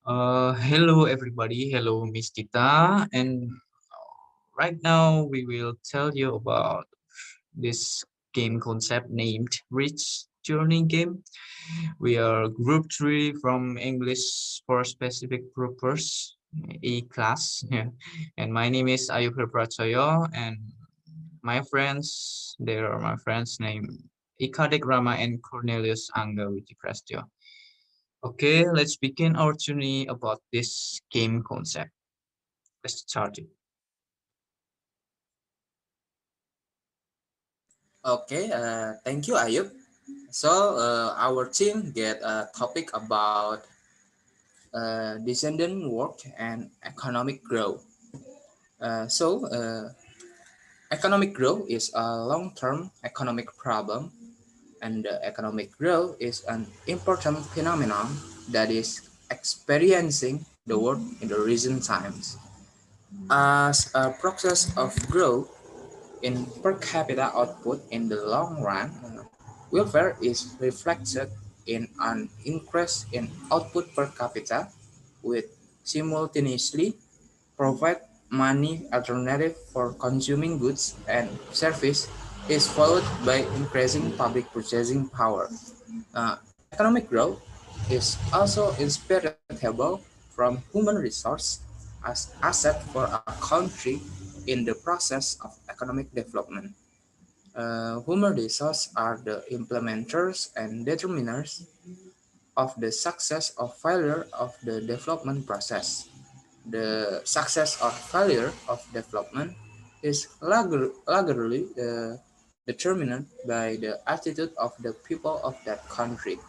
Hello everybody. Hello Miss Tita. And right now we will tell you about this game concept named Rich Journey Game. We are group 3 from English for specific purpose, E class. Yeah. And my name is Ayub Prachoyo and my friends, there are my friends named Ikadek Rama and Cornelius Angga Wijiprastyo. Okay, let's begin our journey about this game concept. Let's start it. Okay, thank you, Ayub. So our team get a topic about descendant work and economic growth. Economic growth is a long-term economic problem, and economic growth is an important phenomenon that is experiencing the world in the recent times. As a process of growth in per capita output in the long run, welfare is reflected in an increase in output per capita, with simultaneously provide money alternative for consuming goods and service is followed by increasing public purchasing power. Economic growth is also inseparable from human resource as asset for a country in the process of economic development. Human resources are the implementers and determiners of the success or failure of the development process. The success or failure of development is largely determined by the attitude of the people of that country.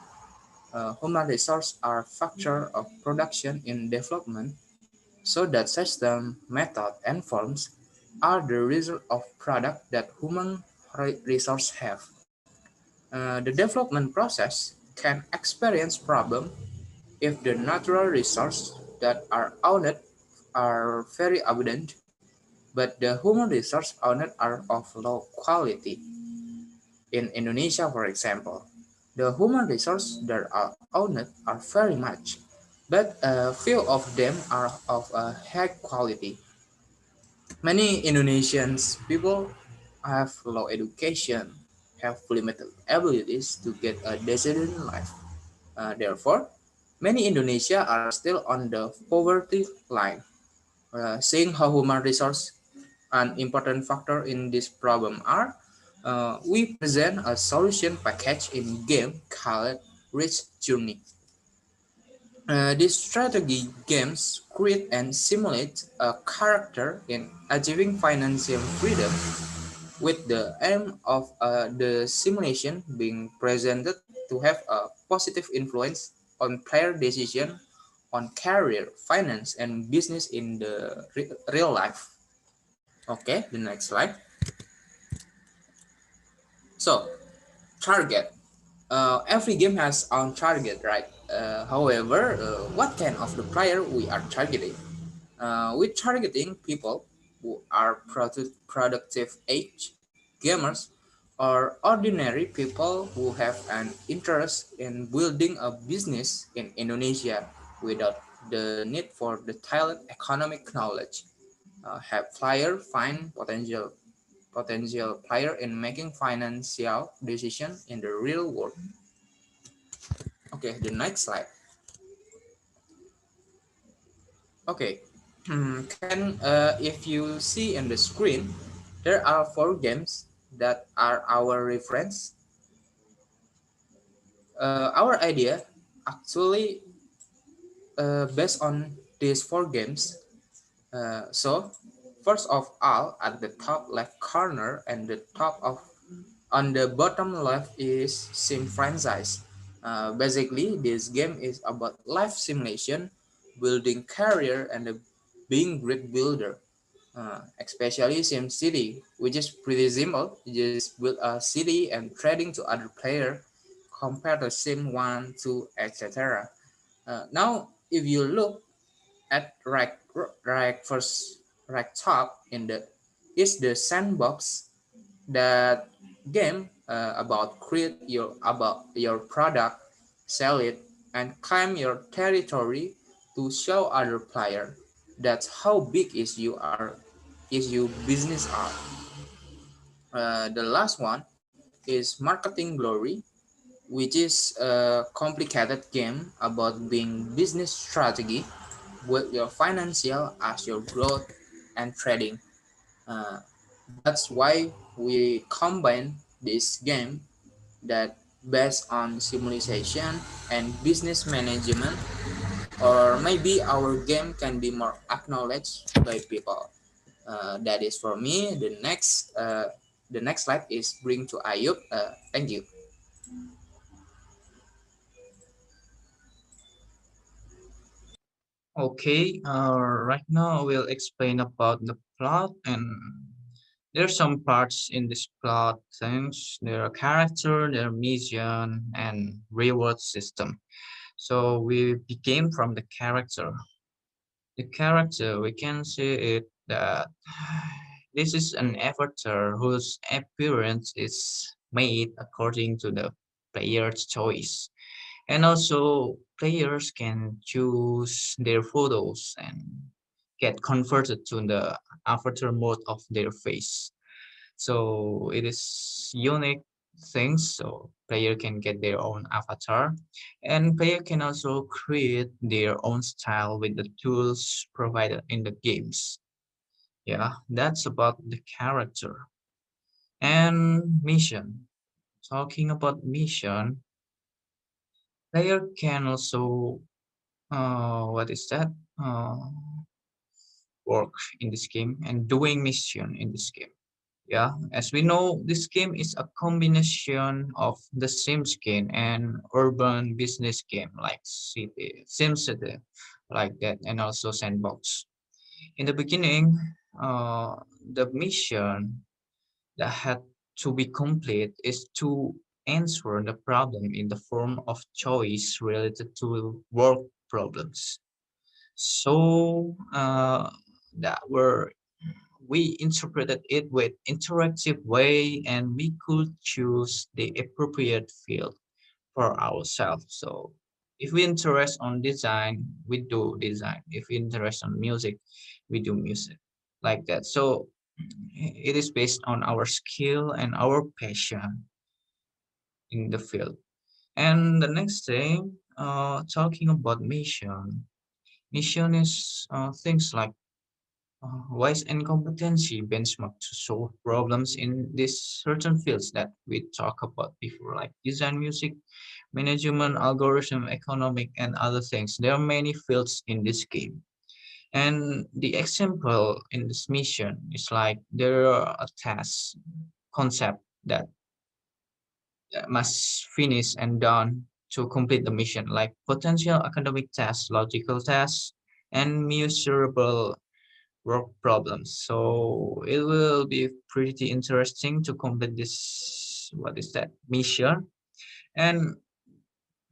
Human resources are factors of production in development, so that system, method, and forms are the result of product that human resources have. The development process can experience problem if the natural resources that are owned are very abundant, but the human resources owned are of low quality. In Indonesia, for example, the human resources that are owned are very much, but few of them are of a high quality. Many Indonesians people have low education, have limited abilities to get a decent life. Therefore, many Indonesia are still on the poverty line. Seeing how human resource an important factor in this problem are, we present a solution package in game called Rich Journey. These strategy games create and simulate a character in achieving financial freedom with the aim of the simulation being presented to have a positive influence on player decision on career, finance, and business in the real life. Okay, the next slide. So, target. Every game has own target, right? However, what kind of the player we are targeting? We're targeting people who are productive age, gamers, or ordinary people who have an interest in building a business in Indonesia without the need for the talent economic knowledge. Have player find potential player in making financial decision in the real world. Okay, the next slide. Okay, can if you see in the screen, there are four games that are our reference. Our idea actually based on these four games. So first of all, at the top left corner and the top of on the bottom left is Sim franchise. Basically, this game is about life simulation, building career, and being great builder. Especially Sim City, which is pretty simple. You just build a city and trading to other player, compare to Sim 1, 2, etc. Now, if you look at first right top in the is the sandbox that game about create your product, sell it, and claim your territory to show other player that's how big is your business are. The last one is Marketing Glory, which is a complicated game about being business strategy with your financial as your growth and trading. Uh, that's why we combine this game that based on simulation and business management, or maybe our game can be more acknowledged by people. That is for me. The next slide is bring to Ayub. Thank you. Okay, right now we'll explain about the plot, and there's some parts in this plot things. There are character, their mission, and reward system. So we begin from the character. The character, we can see it that this is an avatar whose appearance is made according to the player's choice. And also players can choose their photos and get converted to the avatar mode of their face. So it is unique things. So player can get their own avatar, and player can also create their own style with the tools provided in the games. Yeah, that's about the character. And mission. Talking about mission, player can also what is that? Uh, Work in this game and doing mission in this game. Yeah, as we know, this game is a combination of the Sims game and urban business game like City, SimCity, like that, and also Sandbox. In the beginning, the mission that had to be complete is to answer the problem in the form of choice related to work problems. So that were we interpreted it with interactive way, and we could choose the appropriate field for ourselves. So if we interest on design, we do design. If we interest on music, we do music, like that. So it is based on our skill and our passion in the field. And the next thing, talking about mission is things like wise and competency benchmark to solve problems in these certain fields that we talked about before, like design, music, management, algorithm, economic, and other things. There are many fields in this game. And the example in this mission is like there are a task concept that must finish and done to complete the mission, like potential academic tasks, logical tasks, and measurable work problems. So it will be pretty interesting to complete this, what is that, mission. And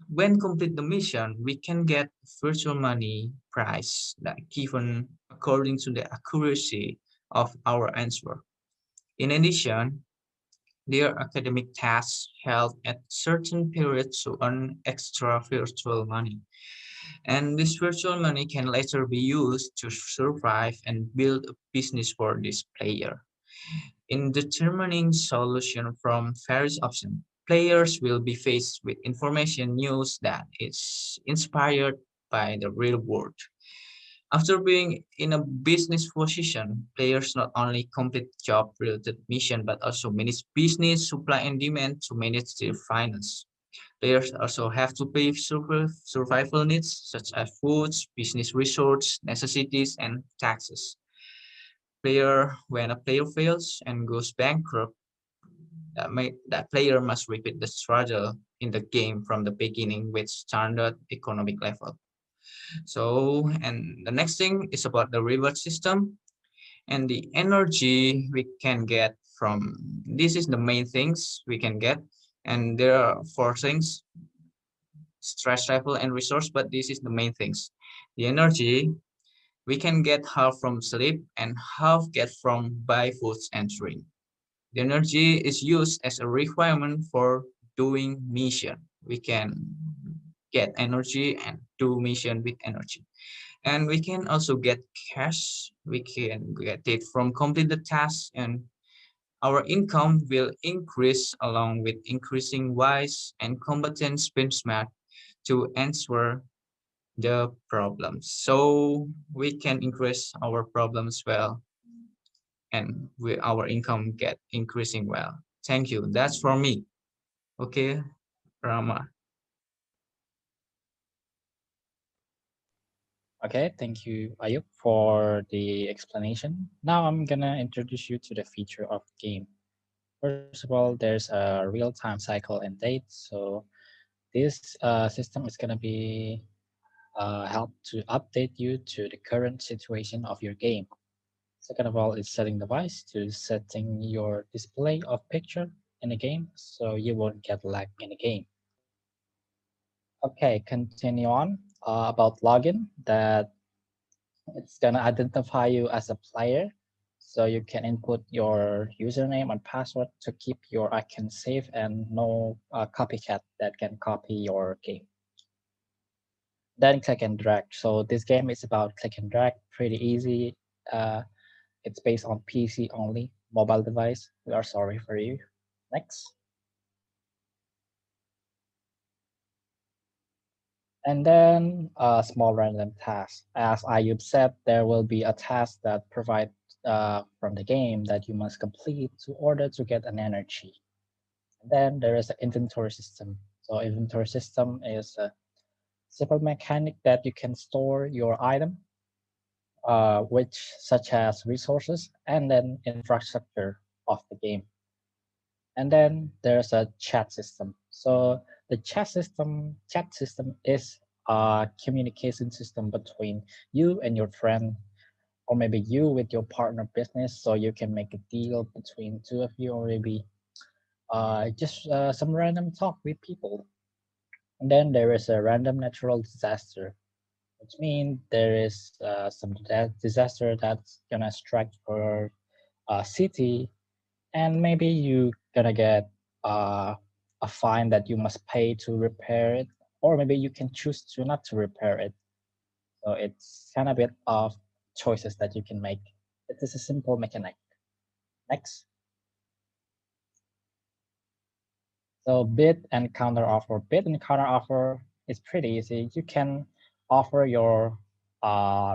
when complete the mission, we can get virtual money prize that given according to the accuracy of our answer. In addition, there are academic tasks held at certain periods to earn extra virtual money. And this virtual money can later be used to survive and build a business for this player. In determining solution from various options, players will be faced with information news that is inspired by the real world. After being in a business position, players not only complete job-related mission but also manage business, supply and demand to manage their finance. Players also have to pay survival needs such as foods, business resources, necessities, and taxes. When a player fails and goes bankrupt, that player must repeat the struggle in the game from the beginning with standard economic level. So, and the next thing is about the reward system and the energy we can get from this is the main things we can get, and there are four things: stress level and resource, but this is the main things. The energy we can get half from sleep and half get from buy foods and drink. The energy is used as a requirement for doing mission. We can get energy and do mission with energy. And we can also get cash. We can get it from completed tasks, and our income will increase along with increasing wise and competent benchmark to answer the problems. So we can increase our problems well, and our income get increasing well. Thank you. That's for me. Okay, Rama. Okay, thank you, Ayub, for the explanation. Now I'm gonna introduce you to the feature of the game. First of all, there's a real-time cycle and date. So this system is gonna be help to update you to the current situation of your game. Second of all, is setting device to setting your display of picture in the game so you won't get lag in the game. Okay, continue on about login that it's gonna identify you as a player, so you can input your username and password to keep your account safe and no copycat that can copy your game. Then click and drag. So this game is about click and drag, pretty easy. Uh, it's based on PC only, mobile device. We are sorry for you. Next. And then a small random task. As Ayub said, there will be a task that provides from the game that you must complete to order to get an energy. And then there is an inventory system. So inventory system is a simple mechanic that you can store your item, which such as resources and then infrastructure of the game. And then there's a chat system. So the chat system is a communication system between you and your friend, or maybe you with your partner business, so you can make a deal between two of you, or maybe just some random talk with people. And then there is a random natural disaster, which means there is some disaster that's gonna strike your city, and maybe you gonna get uh, a fine that you must pay to repair it, or maybe you can choose to not to repair it. So it's kind of a bit of choices that you can make. It is a simple mechanic. Next. So bid and counter offer. Bid and counter offer is pretty easy. You can offer your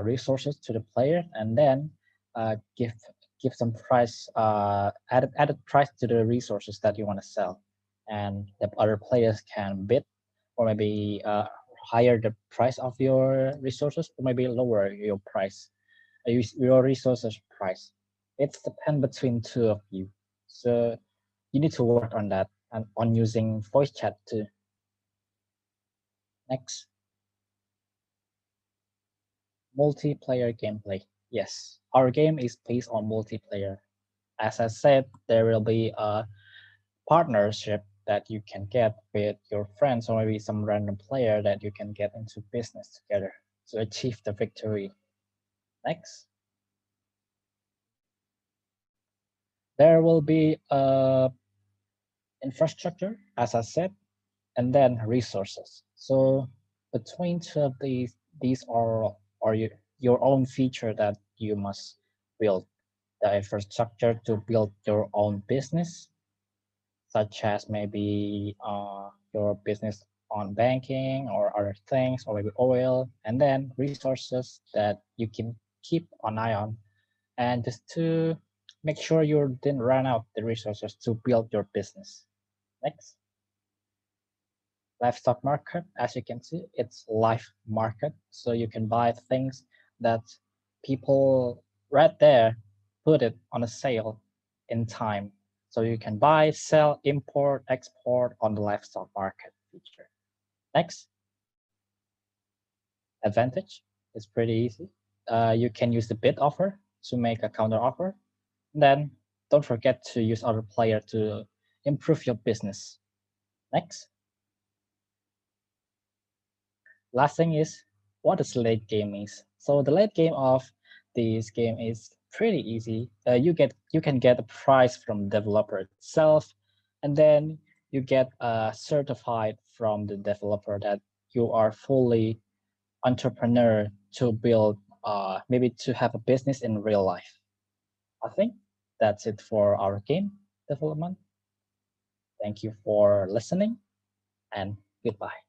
resources to the player and then give some price added price to the resources that you want to sell, and the other players can bid or maybe higher the price of your resources or maybe lower your price, your resources price. It's depend between two of you. So you need to work on that and on using voice chat too. Next, multiplayer gameplay. Yes, our game is based on multiplayer. As I said, there will be a partnership that you can get with your friends or maybe some random player that you can get into business together to achieve the victory. Next, there will be a infrastructure, as I said, and then resources. So between two of these are your own feature that you must build. The infrastructure to build your own business, such as maybe your business on banking or other things, or maybe oil, and then resources that you can keep an eye on, and just to make sure you didn't run out the resources to build your business. Next. Livestock market, as you can see, it's live market, so you can buy things that people right there put it on a sale in time, so you can buy, sell, import, export on the livestock market feature. Next, advantage is pretty easy. You can use the bid offer to make a counter offer. Then don't forget to use other player to improve your business. Next. Last thing is, what is late game is. So the late game of this game is pretty easy. You can get a prize from developer itself, and then you get certified from the developer that you are fully entrepreneur to build maybe to have a business in real life. I think that's it for our game development. Thank you for listening and goodbye.